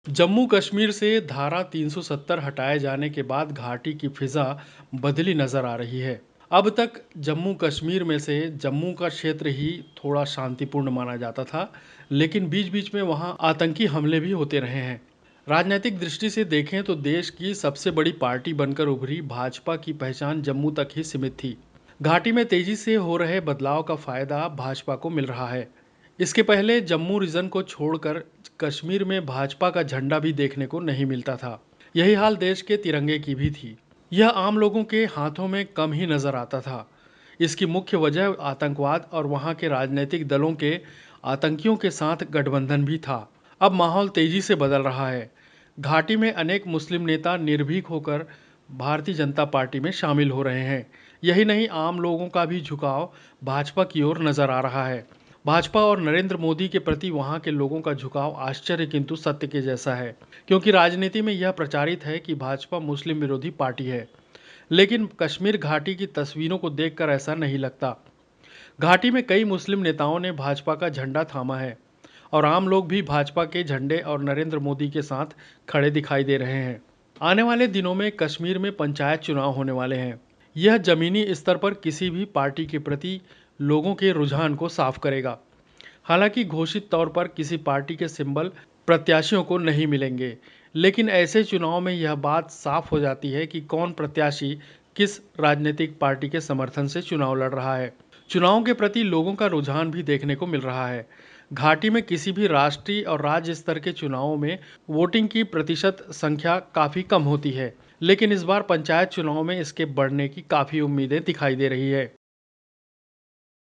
जम्मू कश्मीर से धारा 370 हटाए जाने के बाद घाटी की फिजा बदली नजर आ रही है। अब तक जम्मू कश्मीर में से जम्मू का क्षेत्र ही थोड़ा शांतिपूर्ण माना जाता था, लेकिन बीच बीच में वहां आतंकी हमले भी होते रहे हैं। राजनीतिक दृष्टि से देखें तो देश की सबसे बड़ी पार्टी बनकर उभरी भाजपा की पहचान जम्मू तक ही सीमित थी। घाटी में तेजी से हो रहे बदलाव का फायदा भाजपा को मिल रहा है। इसके पहले जम्मू रीजन को छोड़कर कश्मीर में भाजपा का झंडा भी देखने को नहीं मिलता था। यही हाल देश के तिरंगे की भी थी। यह आम लोगों के हाथों में कम ही नजर आता था। इसकी मुख्य वजह आतंकवाद और वहां के राजनीतिक दलों के आतंकियों के साथ गठबंधन भी था। अब माहौल तेजी से बदल रहा है। घाटी में अनेक मुस्लिम नेता निर्भीक होकर भारतीय जनता पार्टी में शामिल हो रहे हैं। यही नहीं, आम लोगों का भी झुकाव भाजपा की ओर नजर आ रहा है। भाजपा और नरेंद्र मोदी के प्रति वहां के लोगों का झुकाव आश्चर्य किंतु सत्य के जैसा है, क्योंकि राजनीति में यह प्रचारित है कि भाजपा मुस्लिम विरोधी पार्टी है। लेकिन कश्मीर घाटी की तस्वीरों को देखकर ऐसा नहीं लगता। घाटी में कई मुस्लिम नेताओं ने भाजपा का झंडा थामा है और आम लोग भी भाजपा के झंडे और नरेंद्र मोदी के साथ खड़े दिखाई दे रहे हैं। आने वाले दिनों में कश्मीर में पंचायत चुनाव होने वाले हैं। यह जमीनी स्तर पर किसी भी पार्टी के प्रति लोगों के रुझान को साफ करेगा। हालांकि घोषित तौर पर किसी पार्टी के सिंबल प्रत्याशियों को नहीं मिलेंगे, लेकिन ऐसे चुनाव में यह बात साफ हो जाती है कि कौन प्रत्याशी किस राजनीतिक पार्टी के समर्थन से चुनाव लड़ रहा है। चुनाव के प्रति लोगों का रुझान भी देखने को मिल रहा है। घाटी में किसी भी राष्ट्रीय और राज्य स्तर के चुनावों में वोटिंग की प्रतिशत संख्या काफी कम होती है, लेकिन इस बार पंचायत चुनाव में इसके बढ़ने की काफी उम्मीदें दिखाई दे रही है।